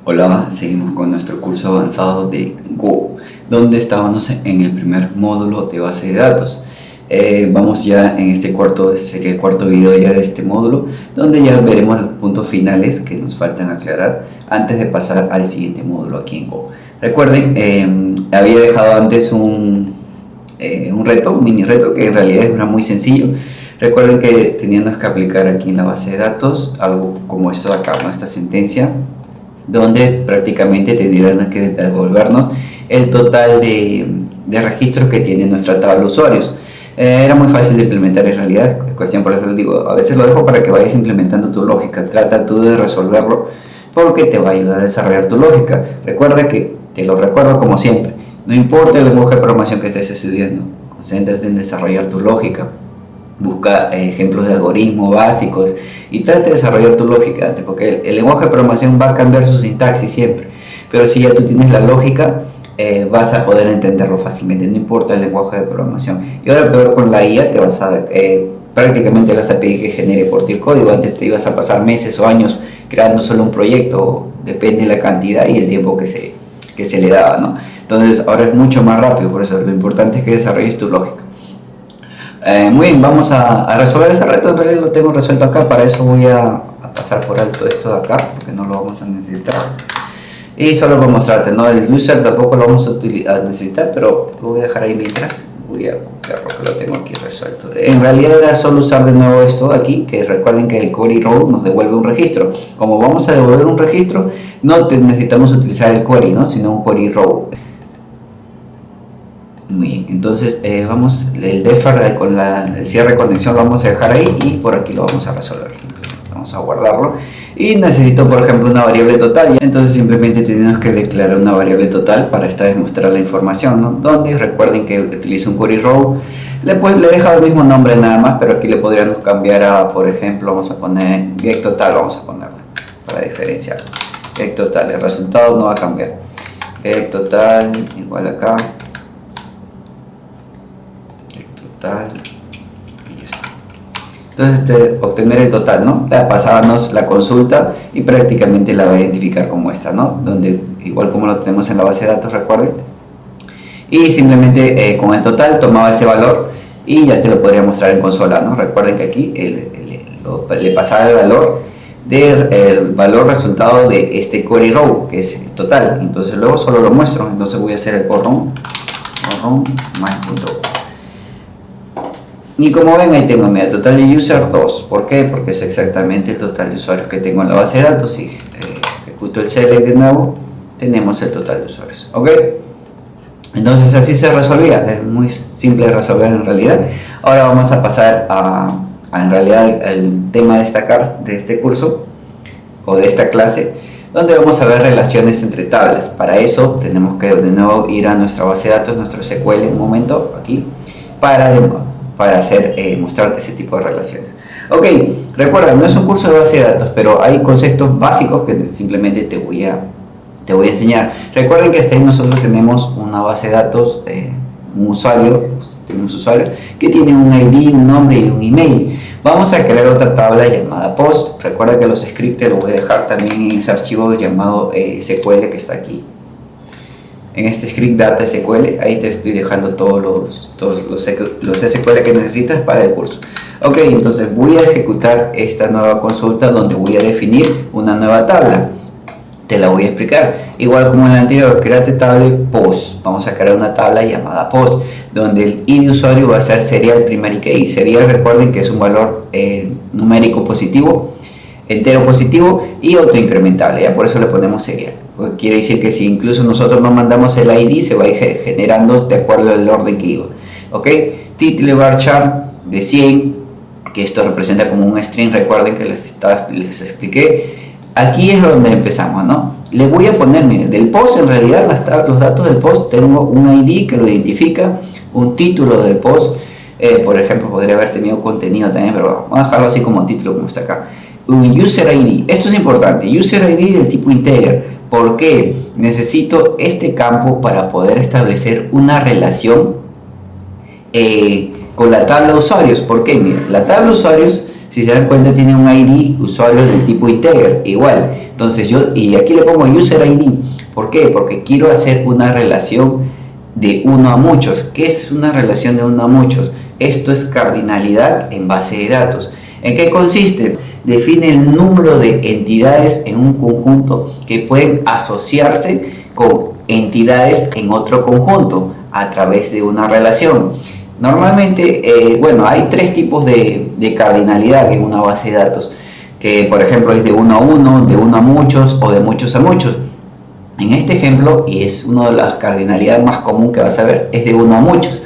Hola, seguimos con nuestro curso avanzado de Go, donde estábamos en el primer módulo de base de datos. Vamos ya en este sería el cuarto video ya de este módulo, donde ya veremos los puntos finales que nos faltan aclarar antes de pasar al siguiente módulo aquí en Go. Recuerden, había dejado antes un mini reto, que en realidad era muy sencillo. Recuerden que teníamos que aplicar aquí en la base de datos algo como esto de acá, ¿no? Esta sentencia, donde prácticamente tendrían que devolvernos el total de registros que tiene nuestra tabla de usuarios. Era muy fácil de implementar en realidad, cuestión, por eso les digo, a veces lo dejo para que vayas implementando tu lógica. Trata tú de resolverlo porque te va a ayudar a desarrollar tu lógica. Recuerda que, te lo recuerdo como siempre, no importa el lenguaje de programación que estés estudiando, concéntrate en desarrollar tu lógica. Busca ejemplos de algoritmos básicos y trata de desarrollar tu lógica, porque el lenguaje de programación va a cambiar su sintaxis siempre, pero si ya tú tienes la lógica, vas a poder entenderlo fácilmente, no importa el lenguaje de programación. Y ahora peor con la IA, te vas a prácticamente le vas a pedir que genere por ti el código. Antes te ibas a pasar meses o años creando solo un proyecto, depende de la cantidad y el tiempo que se le daba, ¿no? Entonces ahora es mucho más rápido, por eso lo importante es que desarrolles tu lógica. Muy bien, vamos a resolver ese reto. En realidad lo tengo resuelto acá, para eso voy a pasar por alto esto de acá, porque no lo vamos a necesitar. Y solo para mostrarte, ¿no? El user tampoco lo vamos a necesitar, pero lo voy a dejar ahí mientras. Voy a copiarlo, que lo tengo aquí resuelto. En realidad era solo usar de nuevo esto de aquí, que recuerden que el query row nos devuelve un registro. Como vamos a devolver un registro, no necesitamos utilizar el query, ¿no? Sino un query row. Muy bien, entonces vamos, el defer con el cierre de condición lo vamos a dejar ahí y por aquí lo vamos a resolver. Vamos a guardarlo y necesito, por ejemplo, una variable total. Entonces simplemente tenemos que declarar una variable total para esta vez mostrar la información, ¿no? Donde recuerden que utilizo un query row, le he dejado el mismo nombre nada más, pero aquí le podríamos cambiar a, por ejemplo, vamos a poner get total, vamos a ponerlo para diferenciar. Get total, el resultado no va a cambiar. Get total igual acá. Y ya está. Entonces obtener el total, ¿no? Pasábamos la consulta y prácticamente la va a identificar como esta, ¿no? Donde igual como lo tenemos en la base de datos, recuerden, y simplemente con el total tomaba ese valor y ya te lo podría mostrar en consola, ¿no? Recuerden que aquí le pasaba el valor resultado de este query row, que es el total. Entonces luego solo lo muestro. Entonces voy a hacer el borrón más.go. Y como ven, ahí tengo mi total de user 2. ¿Por qué? Porque es exactamente el total de usuarios que tengo en la base de datos. Si ejecuto el select de nuevo, tenemos el total de usuarios. ¿Ok? Entonces así se resolvía. Es muy simple de resolver en realidad. Ahora vamos a pasar en realidad el tema de este curso o de esta clase, donde vamos a ver relaciones entre tablas. Para eso tenemos que de nuevo ir a nuestra base de datos, nuestro SQL, un momento aquí, para mostrarte ese tipo de relaciones. Ok, recuerda, no es un curso de base de datos, pero hay conceptos básicos que simplemente te voy a enseñar. Recuerden que hasta ahí nosotros tenemos una base de datos, un usuario, tenemos un usuario que tiene un ID, un nombre y un email. Vamos a crear otra tabla llamada post. Recuerda que los scripts te los voy a dejar también en ese archivo llamado SQL que está aquí. En este script data SQL, ahí te estoy dejando todos los SQL que necesitas para el curso. Ok, entonces voy a ejecutar esta nueva consulta donde voy a definir una nueva tabla. Te la voy a explicar. Igual como en el anterior, créate tabla post. Vamos a crear una tabla llamada post, donde el ID de usuario va a ser serial primary key. Serial, recuerden que es un valor numérico positivo, entero positivo y autoincrementable. Ya por eso le ponemos serial. Quiere decir que si incluso nosotros no mandamos el ID, se va a ir generando de acuerdo al orden que iba. ¿Ok? Title varchar de 100, que esto representa como un string. Recuerden que les expliqué. Aquí es donde empezamos, ¿no? Le voy a poner, miren, del post, en realidad los datos del post, tengo un ID que lo identifica, un título del post. Por ejemplo, podría haber tenido contenido también, pero vamos a dejarlo así como título, como está acá. Un user ID. Esto es importante. User ID del tipo integer. ¿Por qué? Necesito este campo para poder establecer una relación con la tabla de usuarios. ¿Por qué? Mira, la tabla de usuarios Si se dan cuenta, tiene un ID usuario del tipo integer, igual. Entonces y aquí le pongo user ID. ¿Por qué? Porque quiero hacer una relación de uno a muchos. ¿Qué es una relación de uno a muchos? Esto es cardinalidad en base de datos. ¿En qué consiste? Define el número de entidades en un conjunto que pueden asociarse con entidades en otro conjunto a través de una relación. Normalmente, hay tres tipos de cardinalidad en una base de datos, que por ejemplo es de uno a uno, de uno a muchos o de muchos a muchos. En este ejemplo, y es una de las cardinalidades más común que vas a ver, es de uno a muchos.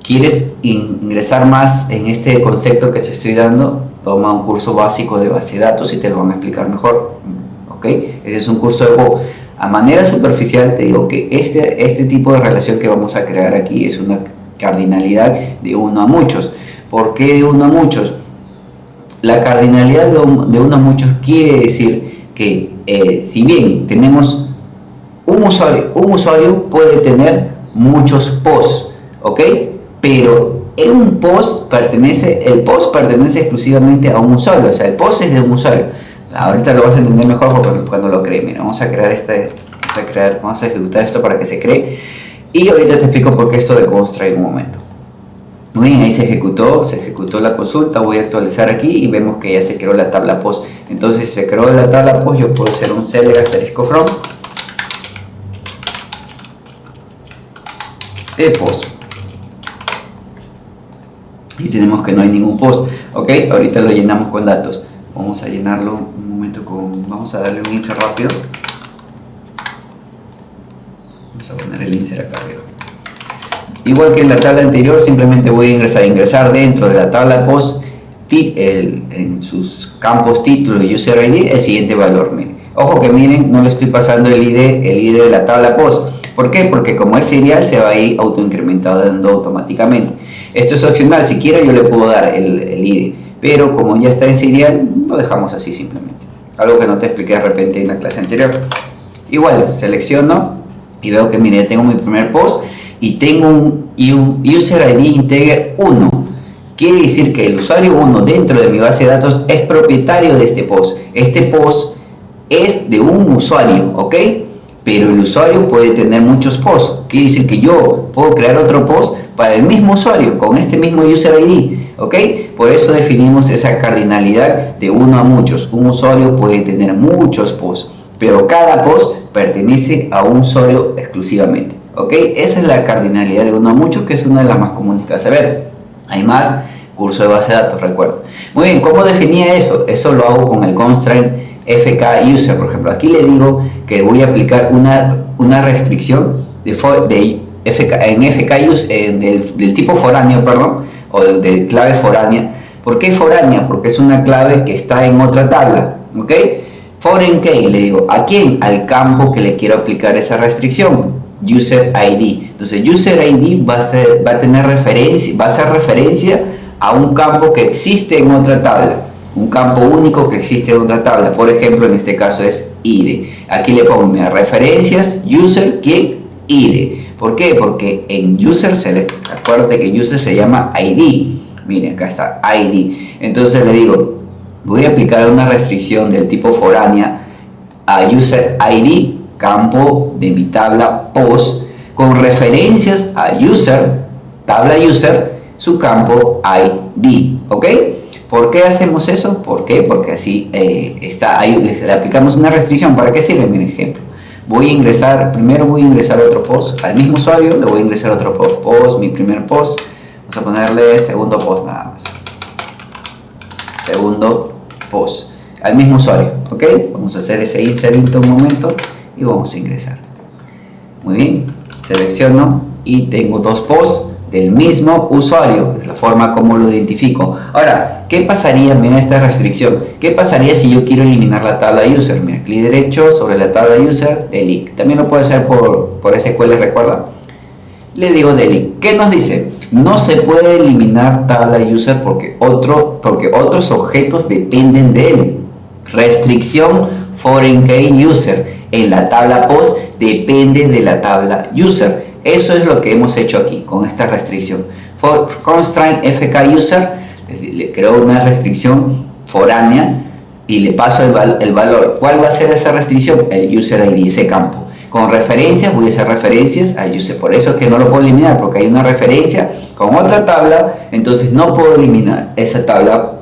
¿Quieres ingresar más en este concepto que te estoy dando? Toma un curso básico de base de datos y te lo van a explicar mejor. ¿Ok? Ese es un curso de Go. A manera superficial te digo que este tipo de relación que vamos a crear aquí es una cardinalidad de uno a muchos. ¿Por qué de uno a muchos? La cardinalidad de uno a muchos quiere decir que si bien tenemos un usuario puede tener muchos posts, ¿ok? Pero el post pertenece exclusivamente a un usuario, o sea, el post es de un usuario. Ahorita lo vas a entender mejor cuando lo cree. Mira, vamos a ejecutar esto para que se cree y ahorita te explico por qué esto de constraint en un momento. Muy bien, ahí se ejecutó la consulta. Voy a actualizar aquí y vemos que ya se creó la tabla post. Entonces, si se creó la tabla post, yo puedo hacer un select asterisco from de post y tenemos que no hay ningún post. Ok, ahorita lo llenamos con datos. Vamos a llenarlo un momento vamos a darle un insert rápido. Vamos a poner el insert acá arriba. Igual que en la tabla anterior, simplemente voy a ingresar dentro de la tabla post en sus campos título y user ID el siguiente valor. Miren. Ojo que miren, no le estoy pasando el ID de la tabla post. ¿Por qué? Porque como es serial se va a ir autoincrementando automáticamente. Esto es opcional, si quiero yo le puedo dar el ID, pero como ya está en serial, lo dejamos así simplemente. Algo que no te expliqué de repente en la clase anterior. Igual, selecciono y veo que mire, ya tengo mi primer post y tengo un user ID integer 1. Quiere decir que el usuario 1 dentro de mi base de datos es propietario de este post. Este post es de un usuario, ¿ok? Pero el usuario puede tener muchos posts. Quiere decir que yo puedo crear otro post para el mismo usuario con este mismo user ID, ¿ok? Por eso definimos esa cardinalidad de uno a muchos. Un usuario puede tener muchos posts, pero cada post pertenece a un usuario exclusivamente, ¿ok? Esa es la cardinalidad de uno a muchos, que es una de las más comunes que vas a ver. Hay más, curso de base de datos, recuerdo. Muy bien, ¿cómo definía eso? Eso lo hago con el constraint fkuser, por ejemplo. Aquí le digo que voy a aplicar una restricción del tipo foráneo, perdón, o de clave foránea. ¿Por qué foránea? Porque es una clave que está en otra tabla, ¿ok? Foreign key, le digo, ¿a quién? Al campo que le quiero aplicar esa restricción, user ID. Entonces, user ID va a hacer referencia a un campo que existe en otra tabla, un campo único que existe en otra tabla. Por ejemplo, en este caso es ID. Aquí le pongo mis referencias, user, ¿quién? ID. ¿Por qué? Porque en user, acuérdate que user se llama ID. Miren, acá está ID. Entonces le digo, voy a aplicar una restricción del tipo foránea a user ID, campo de mi tabla post, con referencias a user, tabla user, su campo ID. ¿Ok? ¿Por qué hacemos eso? ¿Por qué? Porque así le aplicamos una restricción. ¿Para qué sirve? Mi ejemplo. Primero voy a ingresar otro post al mismo usuario, le voy a ingresar otro post, mi primer post, vamos a ponerle segundo post nada más. Segundo post al mismo usuario, ¿ok? Vamos a hacer ese insert un momento y vamos a ingresar. Muy bien, selecciono y tengo dos posts del mismo usuario, es la forma como lo identifico. Ahora, ¿qué pasaría? Mira esta restricción. ¿Qué pasaría si yo quiero eliminar la tabla user? Mira, clic derecho sobre la tabla user, delete. También lo puedo hacer por SQL, recuerda. Le digo delete. ¿Qué nos dice? No se puede eliminar tabla user porque otros objetos dependen de él. Restricción foreign key user. En la tabla post depende de la tabla user. Eso es lo que hemos hecho aquí con esta restricción. For constraint fkuser, le creo una restricción foránea y le paso el valor. ¿Cuál va a ser esa restricción? El user ID, ese campo. Con referencias voy a hacer referencias a user. Por eso es que no lo puedo eliminar, porque hay una referencia con otra tabla, entonces no puedo eliminar esa tabla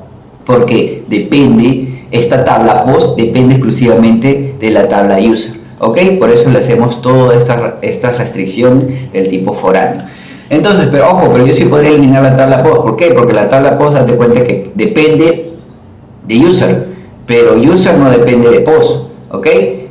porque depende, esta tabla post depende exclusivamente de la tabla user. ¿Ok? Por eso le hacemos toda esta restricción del tipo foráneo. Entonces, pero ojo, pero yo sí podría eliminar la tabla post. ¿Por qué? Porque la tabla post, date cuenta que depende de user, pero user no depende de post. ¿Ok?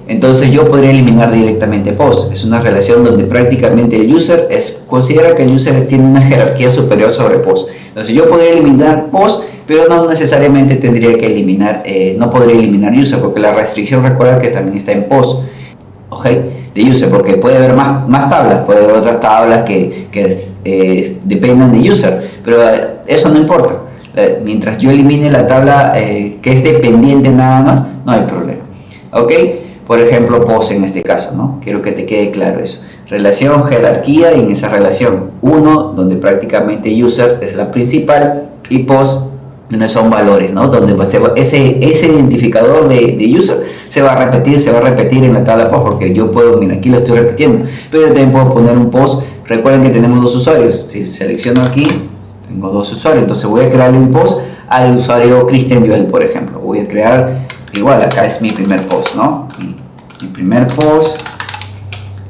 Entonces yo podría eliminar directamente post. Es una relación donde prácticamente el user considera que el user tiene una jerarquía superior sobre post. Entonces yo podría eliminar post, pero no necesariamente tendría que eliminar, no podría eliminar user, porque la restricción, recuerda que también está en post, ¿ok? De user, porque puede haber más tablas, puede haber otras tablas que dependan de user, pero eso no importa. Mientras yo elimine la tabla que es dependiente nada más, no hay problema, ¿ok? Por ejemplo, post en este caso, ¿no? Quiero que te quede claro eso. Relación, jerarquía, en esa relación 1, donde prácticamente user es la principal, y post, donde son valores, ¿no? Donde ese identificador de user se va a repetir en la tabla post, porque yo puedo, mira, aquí lo estoy repitiendo, pero yo también puedo poner un post. Recuerden que tenemos dos usuarios. Si selecciono aquí, tengo dos usuarios, entonces voy a crearle un post al usuario Cristian Joel, por ejemplo. Voy a crear, igual, acá es mi primer post, ¿no? Mi primer post,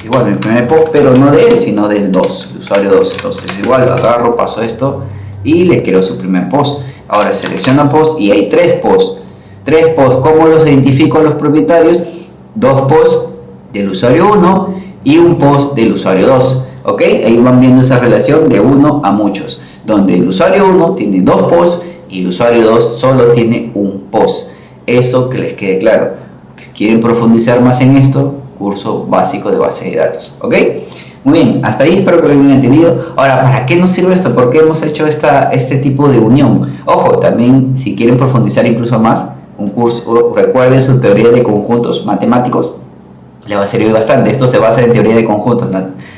igual mi primer post, pero no de él, sino del 2, el usuario 2. Entonces igual lo agarro, paso esto y le creo su primer post. Ahora selecciono post y hay tres posts. ¿Cómo los identifico a los propietarios? Dos posts del usuario 1 y un post del usuario 2. ¿Ok? Ahí van viendo esa relación de 1 a muchos, donde el usuario 1 tiene dos posts y el usuario 2 solo tiene un post. Eso que les quede claro. ¿Quieren profundizar más en esto? Curso básico de base de datos. ¿Ok? Muy bien, hasta ahí espero que lo hayan entendido. Ahora, ¿para qué nos sirve esto? ¿Por qué hemos hecho este tipo de unión? Ojo, también si quieren profundizar incluso más, un curso, recuerden su teoría de conjuntos matemáticos, le va a servir bastante. Esto se basa en teoría de conjuntos,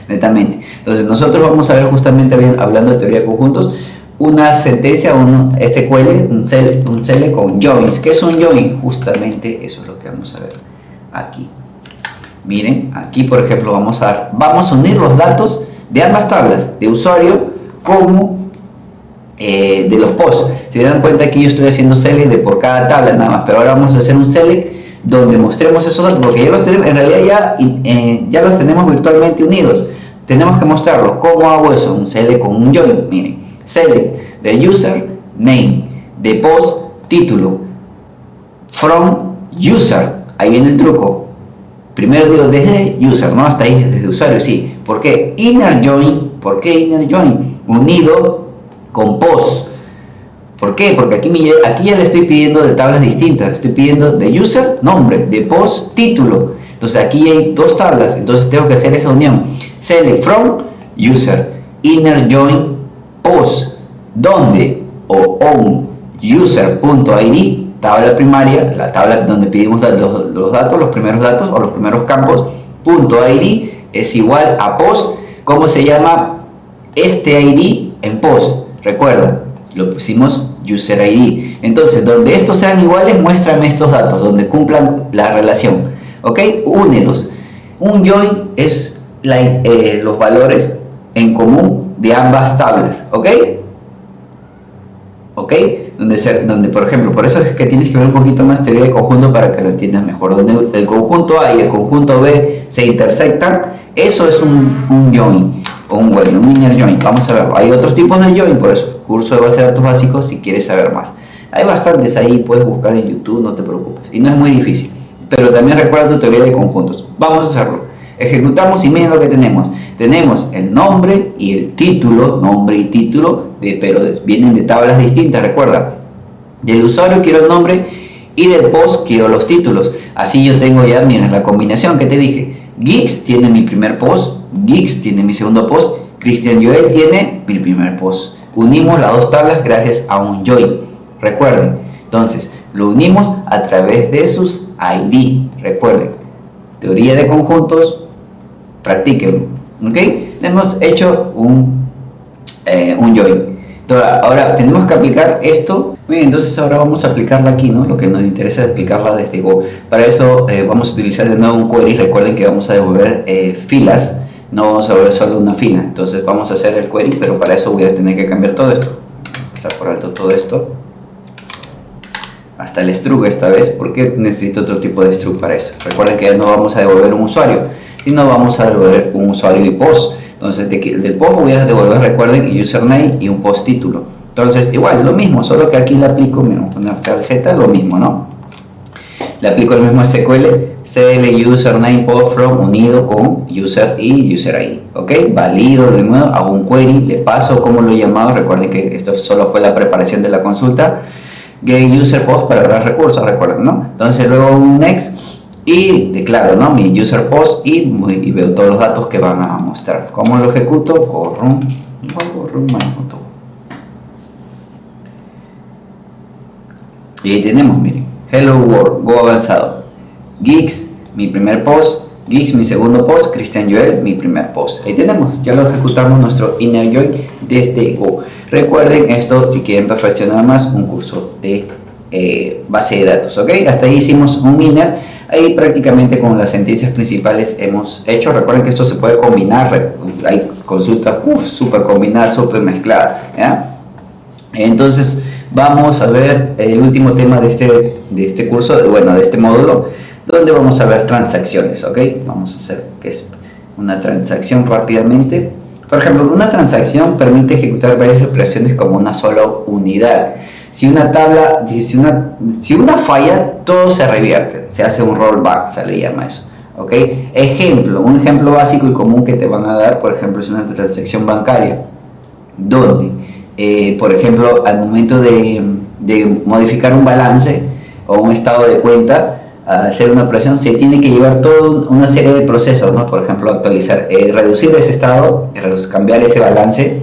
netamente. Entonces nosotros vamos a ver justamente hablando de teoría de conjuntos, una sentencia, un SQL, un CL con joins. ¿Qué es un join? Justamente eso es lo que vamos a ver aquí. Miren, aquí por ejemplo vamos a unir los datos de ambas tablas, de usuario como de los posts. Se dan cuenta que yo estoy haciendo select de por cada tabla nada más, pero ahora vamos a hacer un select donde mostremos esos datos, porque ya los tenemos, en realidad ya los tenemos virtualmente unidos. Tenemos que mostrarlos. ¿Cómo hago eso? Un select con un join. Miren, select de user name, de post título, from user. Ahí viene el truco. Primero digo desde user, ¿no? Hasta ahí desde usuario, sí. ¿Por qué? Inner join. ¿Por qué inner join? Unido con post. ¿Por qué? Porque aquí ya le estoy pidiendo de tablas distintas. Estoy pidiendo de user, nombre, de post, título. Entonces aquí hay dos tablas. Entonces tengo que hacer esa unión. Select from user, inner join post, donde o on user.id, tabla primaria, la tabla donde pedimos los datos, los primeros datos o los primeros campos, .id es igual a post. ¿Cómo se llama este ID en post? Recuerda, lo pusimos user ID. Entonces, donde estos sean iguales, muéstrame estos datos, donde cumplan la relación. ¿Ok? Únelos. Un join es los valores en común de ambas tablas. ¿Ok? ¿Ok? Donde, por ejemplo, por eso es que tienes que ver un poquito más teoría de conjunto para que lo entiendas mejor. Donde el conjunto A y el conjunto B se intersectan, eso es un join, o un inner join. Vamos a ver, hay otros tipos de join, por eso, curso de base de datos básicos si quieres saber más. Hay bastantes ahí, puedes buscar en YouTube, no te preocupes. Y no es muy difícil. Pero también recuerda tu teoría de conjuntos. Vamos a hacerlo. Ejecutamos y miren lo que tenemos. Tenemos el nombre y el título, nombre y título, pero vienen de tablas distintas, recuerda. Del usuario quiero el nombre y del post quiero los títulos. Así yo tengo ya, miren, la combinación que te dije. Geeks tiene mi primer post, Geeks tiene mi segundo post, Cristian Joel tiene mi primer post. Unimos las dos tablas gracias a un join. Recuerden, entonces, lo unimos a través de sus ID. Recuerden, teoría de conjuntos, practíquenlo. ¿Ok? Hemos hecho un join. Ahora tenemos que aplicar esto. Bien, entonces ahora vamos a aplicarla aquí, ¿no? Lo que nos interesa es aplicarla desde Go. Para eso vamos a utilizar de nuevo un query. Recuerden que vamos a devolver filas, no vamos a devolver solo una fila. Entonces vamos a hacer el query, pero para eso voy a tener que cambiar todo esto. Pasar por alto todo esto. Hasta el struct esta vez, porque necesito otro tipo de struct para eso. Recuerden que ya no vamos a devolver un usuario, sino vamos a devolver un usuario y post. Entonces del post voy a devolver, recuerden, username y un post título. Entonces igual, lo mismo, solo que aquí le aplico, mira, vamos a poner tal z, lo mismo, ¿no? Le aplico el mismo SQL, cl username post from unido con user y user ID, ¿ok? Valido de nuevo, hago un query, le paso como lo he llamado, recuerden que esto solo fue la preparación de la consulta, get user post para ahorrar recursos, recuerden, ¿no? Entonces luego un next y declaro, ¿no? Mi user post y veo todos los datos que van a mostrar. ¿Cómo lo ejecuto? Run y ahí tenemos, miren, hello world, Go avanzado, Geeks, mi primer post, Geeks, mi segundo post, Cristian Joel, mi primer post. Ahí tenemos, ya lo ejecutamos nuestro inner join desde Go. Recuerden esto, si quieren perfeccionar más, un curso de base de datos, ¿ok? Hasta ahí hicimos un inner, ahí prácticamente con las sentencias principales hemos hecho. Recuerden que esto se puede combinar, hay consultas súper combinadas, súper mezcladas, ¿ya? Entonces vamos a ver el último tema de este curso, bueno, de este módulo, donde vamos a ver transacciones, ¿ok? Vamos a hacer que es una transacción rápidamente. Por ejemplo, una transacción permite ejecutar varias operaciones como una sola unidad. Si una tabla, si una falla, todo se revierte, se hace un rollback, se le llama eso, ¿ok? Un ejemplo básico y común que te van a dar, por ejemplo, es una transacción bancaria, donde, por ejemplo, al momento de modificar un balance o un estado de cuenta, al hacer una operación, se tiene que llevar toda una serie de procesos, ¿no? Por ejemplo, actualizar, reducir ese estado, cambiar ese balance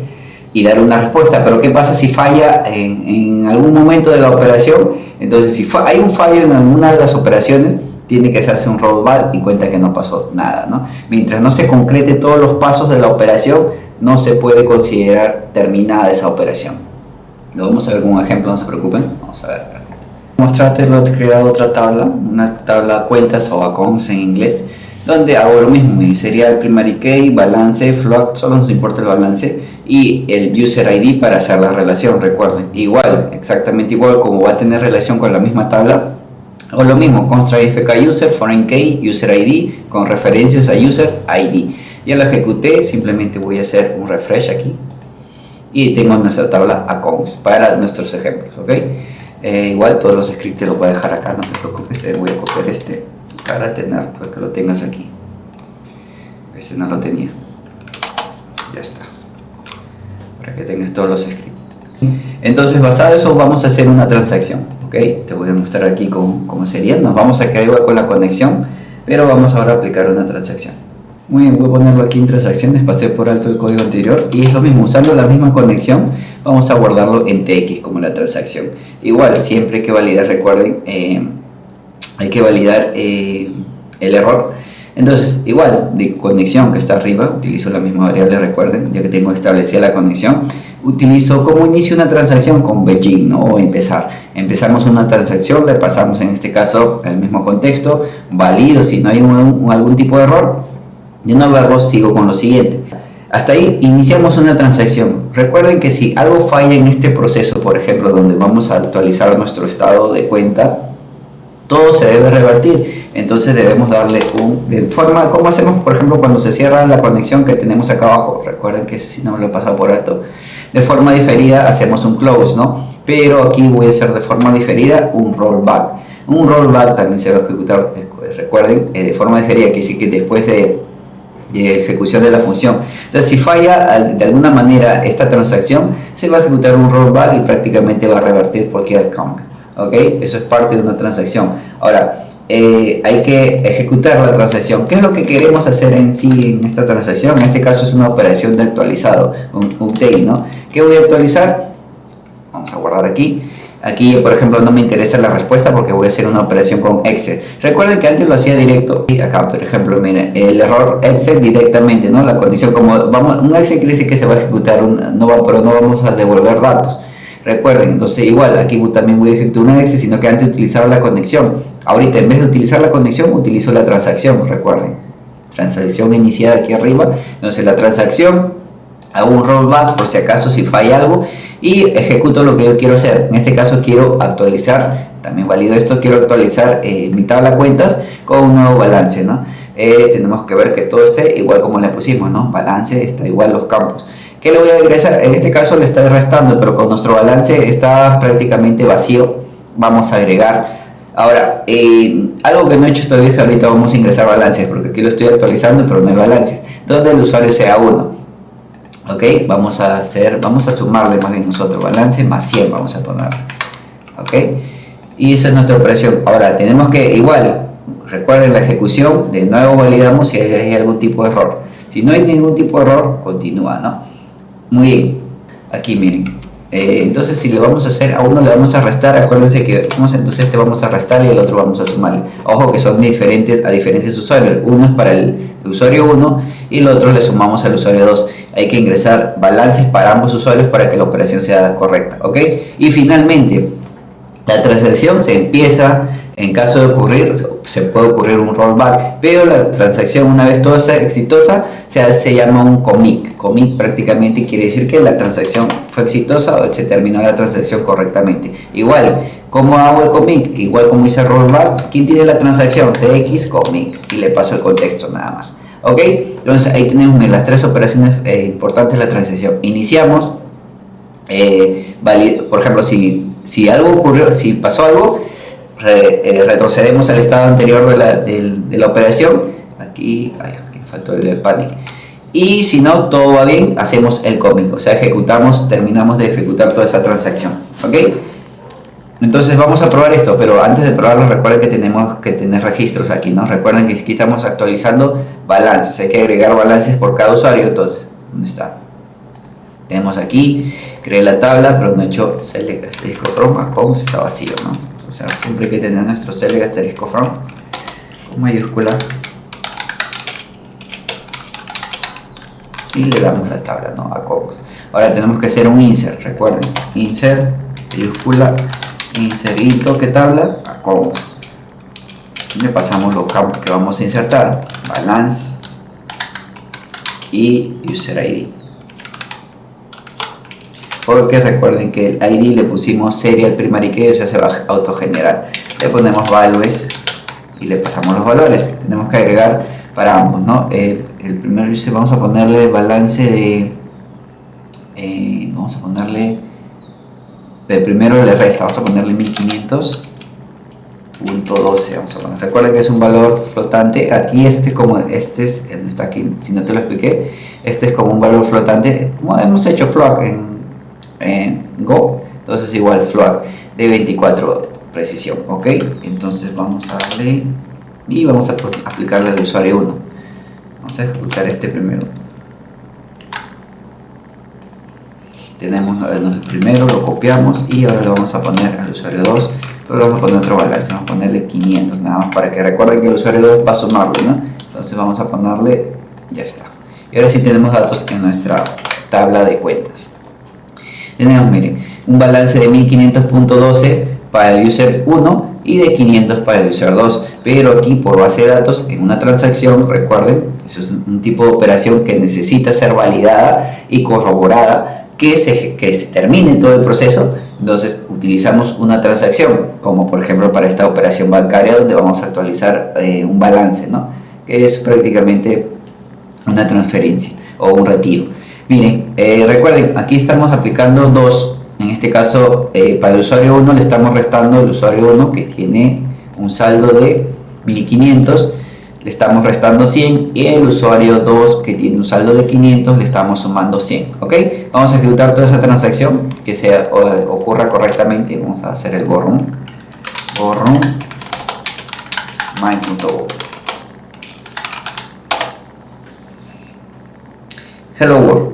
y dar una respuesta. Pero ¿qué pasa si falla en algún momento de la operación? Entonces, si hay un fallo en alguna de las operaciones, tiene que hacerse un rollback y cuenta que no pasó nada, ¿no? Mientras no se concrete todos los pasos de la operación, no se puede considerar terminada esa operación. Lo vamos a ver con un ejemplo, no se preocupen. Vamos a ver. Mostrarte, lo he creado otra tabla, una tabla cuentas o accounts en inglés, donde hago lo mismo, sería el primary key, balance, float, solo nos importa el balance, y el user ID para hacer la relación. Recuerden, igual, exactamente igual como va a tener relación con la misma tabla, o lo mismo, construct fk user, foreign key, user ID, con referencias a user ID. Ya lo ejecuté, simplemente voy a hacer un refresh aquí, y tengo nuestra tabla accounts para nuestros ejemplos, ¿ok? Igual todos los scripts los voy a dejar acá, no te preocupes, te voy a copiar para que lo tengas aquí. Este no lo tenía, ya está, para que tengas todos los scripts. Entonces, basado en eso, vamos a hacer una transacción, ok. Te voy a mostrar aquí cómo sería. Nos vamos a quedar igual con la conexión, pero vamos ahora a aplicar una transacción. Muy bien, voy a ponerlo aquí en transacciones, pasé por alto el código anterior y es lo mismo, usando la misma conexión vamos a guardarlo en tx como la transacción. Igual, siempre hay que validar, recuerden, hay que validar el error. Entonces, igual, de conexión que está arriba, utilizo la misma variable, recuerden, ya que tengo establecida la conexión, utilizo como inicio una transacción con begin, ¿no? O empezar. Empezamos una transacción, le pasamos en este caso el mismo contexto, valido si no hay algún tipo de error. De no haberlo, sigo con lo siguiente. Hasta ahí iniciamos una transacción. Recuerden que si algo falla en este proceso, por ejemplo, donde vamos a actualizar nuestro estado de cuenta, todo se debe revertir. Entonces debemos darle de forma, como hacemos, por ejemplo, cuando se cierra la conexión que tenemos acá abajo. Recuerden que ese sí no me lo he pasado por alto. De forma diferida hacemos un close, ¿no? Pero aquí voy a hacer de forma diferida un rollback. Un rollback también se va a ejecutar, recuerden, de forma diferida, que sí que después de ejecución de la función. Entonces, si falla de alguna manera esta transacción, se va a ejecutar un rollback y prácticamente va a revertir cualquier cambio, ¿ok? Eso es parte de una transacción. Ahora, hay que ejecutar la transacción. ¿Qué es lo que queremos hacer en sí en esta transacción? En este caso es una operación de actualizado, un update, ¿no? ¿Qué voy a actualizar? Vamos a guardar aquí. Aquí, por ejemplo, no me interesa la respuesta porque voy a hacer una operación con Excel. Recuerden que antes lo hacía directo. Y acá, por ejemplo, miren, el error Excel directamente, ¿no? La condición como un Excel quiere decir que se va a ejecutar, pero no vamos a devolver datos. Recuerden, entonces igual, aquí también voy a ejecutar un Excel, sino que antes utilizaba la conexión. Ahorita, en vez de utilizar la conexión, utilizo la transacción, recuerden. Transacción iniciada aquí arriba. Entonces, la transacción, hago un rollback por si acaso, si falla algo, y ejecuto lo que yo quiero hacer. En este caso quiero actualizar, también valido esto, quiero actualizar mi tabla de cuentas con un nuevo balance, ¿no? Tenemos que ver que todo esté igual como le pusimos, ¿no? Balance está igual los campos. ¿Qué le voy a ingresar? En este caso le está restando, pero con nuestro balance está prácticamente vacío. Vamos a agregar. Ahora, algo que no he hecho todavía es que ahorita vamos a ingresar balances, porque aquí lo estoy actualizando, pero no hay balances. Donde el usuario sea 1. Ok, vamos a sumarle más bien nosotros, balance más 100 vamos a poner. Ok, y esa es nuestra operación. Ahora tenemos que, igual, recuerden la ejecución, de nuevo validamos si hay algún tipo de error. Si no hay ningún tipo de error, continúa, ¿no? Muy bien, aquí miren. Entonces si le vamos a hacer, a uno le vamos a restar, acuérdense que entonces este vamos a restar y el otro vamos a sumarle. Ojo que son diferentes a diferentes usuarios. Uno es para el usuario 1 y el otro le sumamos al usuario 2. Hay que ingresar balances para ambos usuarios para que la operación sea correcta, ¿ok? Y finalmente, la transacción se empieza, en caso de ocurrir, se puede ocurrir un rollback, pero la transacción, una vez toda sea exitosa, se llama un commit. Commit prácticamente quiere decir que la transacción fue exitosa o se terminó la transacción correctamente. Igual, ¿cómo hago el commit? Igual como hice el rollback, ¿quién tiene la transacción? TX commit, y le paso el contexto nada más. Ok, entonces ahí tenemos las tres operaciones importantes de la transacción. Iniciamos, por ejemplo, si algo ocurrió, si pasó algo, retrocedemos al estado anterior de la operación. Aquí faltó el panic. Y si no, todo va bien, hacemos el commit, o sea, terminamos de ejecutar toda esa transacción. Ok, entonces vamos a probar esto, pero antes de probarlo recuerden que tenemos que tener registros aquí, ¿no? Recuerden que aquí estamos actualizando balances, hay que agregar balances por cada usuario. Entonces, ¿dónde está? Tenemos aquí, creé la tabla, pero no he hecho select asterisco from accounts, está vacío, ¿no? O sea, siempre hay que tener nuestro select asterisco from con mayúscula y le damos la tabla, ¿no? Accounts. Ahora tenemos que hacer un insert, recuerden, insert mayúscula, inserito, ¿qué tabla? Accounts. Le pasamos los campos que vamos a insertar, balance y user ID. Porque recuerden que el ID le pusimos serial primary key, o sea, se va a autogenerar. Le ponemos values y le pasamos los valores. Tenemos que agregar para ambos, ¿no? El primer user vamos a ponerle balance de... vamos a ponerle... primero le resta, vamos a ponerle 1500.12, vamos a poner. Recuerden que es un valor flotante. Aquí está aquí, si no te lo expliqué, este es como un valor flotante, como hemos hecho float en Go. Entonces igual float de 24 precisión, ok. Entonces vamos a darle y vamos a aplicarle al usuario 1. Vamos a ejecutar este primero. Tenemos el primero, lo copiamos y ahora lo vamos a poner al usuario 2, pero le vamos a poner otro balance, vamos a ponerle 500 nada más para que recuerden que el usuario 2 va a sumarlo, ¿no? Entonces vamos a ponerle, ya está. Y ahora sí tenemos datos en nuestra tabla de cuentas. Tenemos, miren, un balance de 1500.12 para el user 1 y de 500 para el user 2, pero aquí por base de datos en una transacción, recuerden, eso es un tipo de operación que necesita ser validada y corroborada, que se termine todo el proceso. Entonces utilizamos una transacción, como por ejemplo para esta operación bancaria donde vamos a actualizar un balance, ¿no? Que es prácticamente una transferencia o un retiro. Miren, recuerden, aquí estamos aplicando dos. En este caso, para el usuario 1 le estamos restando el usuario 1 que tiene un saldo de 1500, le estamos restando 100, y el usuario 2 que tiene un saldo de 500 le estamos sumando 100, ¿ok? Vamos a ejecutar toda esa transacción que ocurra correctamente. Vamos a hacer el borrón my.go. Hello World.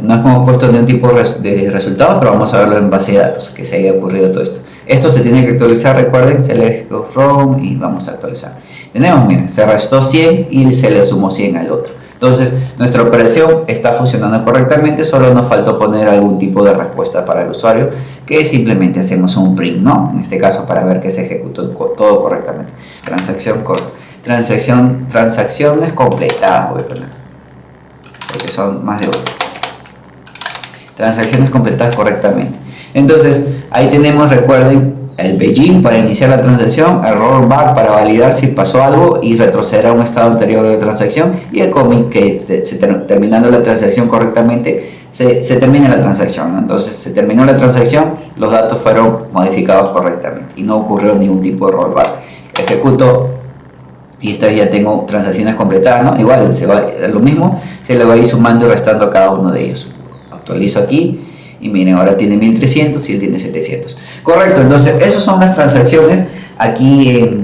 No hemos puesto ningún tipo de resultados, pero vamos a verlo en base de datos, que se haya ocurrido todo esto. Esto se tiene que actualizar, recuerden, select go from y vamos a actualizar. Tenemos, miren, se restó 100 y se le sumó 100 al otro. Entonces, nuestra operación está funcionando correctamente, solo nos faltó poner algún tipo de respuesta para el usuario, que simplemente hacemos un print, ¿no? En este caso, para ver que se ejecutó todo correctamente. Transacciones completadas, voy a poner, porque son más de una. Transacciones completadas correctamente. Entonces, ahí tenemos, recuerden, el begin para iniciar la transacción, el rollback para validar si pasó algo y retroceder a un estado anterior de la transacción, y el commit que terminando la transacción correctamente se termina la transacción, ¿no? Entonces se terminó la transacción, los datos fueron modificados correctamente y no ocurrió ningún tipo de rollback. Ejecuto y esta vez ya tengo transacciones completadas, ¿no? Igual lo mismo, se le va a ir sumando y restando a cada uno de ellos. Actualizo aquí y miren, ahora tiene 1300 y él tiene 700. Correcto, entonces esas son las transacciones aquí,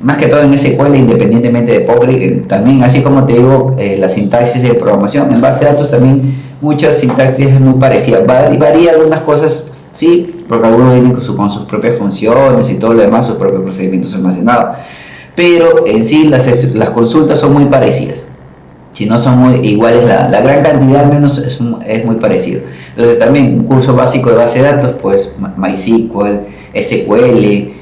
más que todo en SQL, independientemente de Postgres. También, así como te digo, la sintaxis de programación en base de datos también, muchas sintaxis es muy parecida. Varía algunas cosas, sí, porque algunos vienen con sus propias funciones y todo lo demás, sus propios procedimientos almacenados. Pero en sí las consultas son muy parecidas. Si no son muy iguales, la gran cantidad al menos es muy parecido. Entonces también un curso básico de base de datos, pues MySQL, SQL,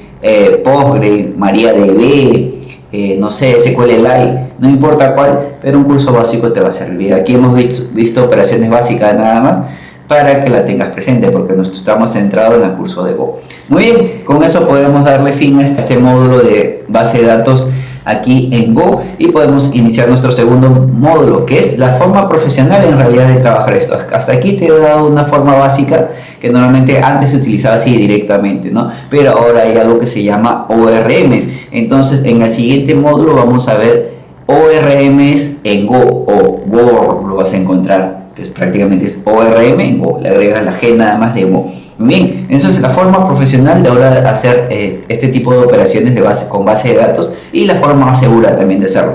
Postgre, MariaDB, no sé, SQLite, no importa cuál, pero un curso básico te va a servir. Aquí hemos visto operaciones básicas nada más para que la tengas presente, porque nosotros estamos centrados en el curso de Go. Muy bien, con eso podemos darle fin a este módulo de base de datos aquí en Go, y podemos iniciar nuestro segundo módulo, que es la forma profesional en realidad de trabajar esto. Hasta aquí te he dado una forma básica que normalmente antes se utilizaba así directamente, ¿no? Pero ahora hay algo que se llama ORMs. Entonces en el siguiente módulo vamos a ver ORMs en Go, o Go lo vas a encontrar, que prácticamente es ORM en Go, le agregas la G nada más de Go. Muy bien, entonces la forma profesional de ahora hacer este tipo de operaciones con base de datos, y la forma más segura también de hacerlo.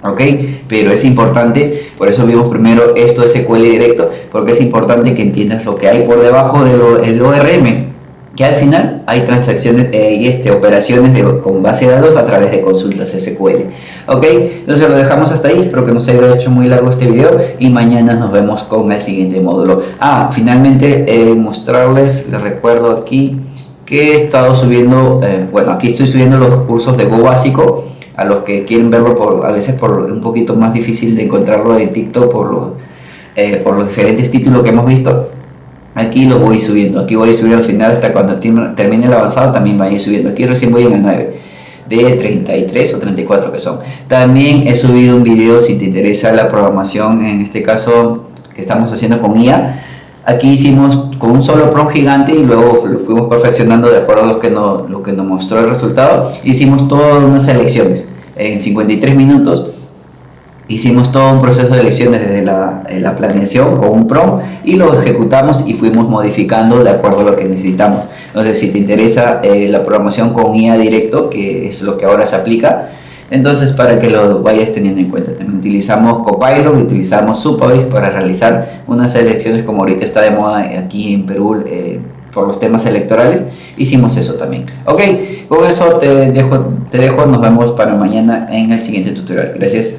¿Ok? Pero es importante, por eso vimos primero esto SQL directo, porque es importante que entiendas lo que hay por debajo del ORM, que al final hay transacciones y operaciones con base de datos a través de consultas SQL. Ok, entonces lo dejamos hasta ahí. Espero que no se haya hecho muy largo este video, y mañana nos vemos con el siguiente módulo. Finalmente mostrarles, les recuerdo aquí que he estado subiendo, bueno, aquí estoy subiendo los cursos de Go básico a los que quieren verlo a veces por un poquito más difícil de encontrarlo en TikTok por los diferentes títulos que hemos visto. Aquí los voy subiendo, aquí voy a subir al final hasta cuando termine el avanzado, también voy a ir subiendo. Aquí recién voy en el 9 de 33 o 34 que son. También he subido un video si te interesa la programación, en este caso que estamos haciendo con IA. Aquí hicimos con un solo prompt gigante y luego lo fuimos perfeccionando de acuerdo a lo que nos mostró el resultado. Hicimos todas unas selecciones en 53 minutos. Hicimos todo un proceso de elecciones desde la planeación con un prompt, y lo ejecutamos y fuimos modificando de acuerdo a lo que necesitamos. Entonces, si te interesa la programación con IA directo, que es lo que ahora se aplica, entonces para que lo vayas teniendo en cuenta. También utilizamos Copilot y utilizamos Supabase para realizar unas selecciones, como ahorita está de moda aquí en Perú por los temas electorales. Hicimos eso también. Ok, con eso te dejo, nos vemos para mañana en el siguiente tutorial. Gracias.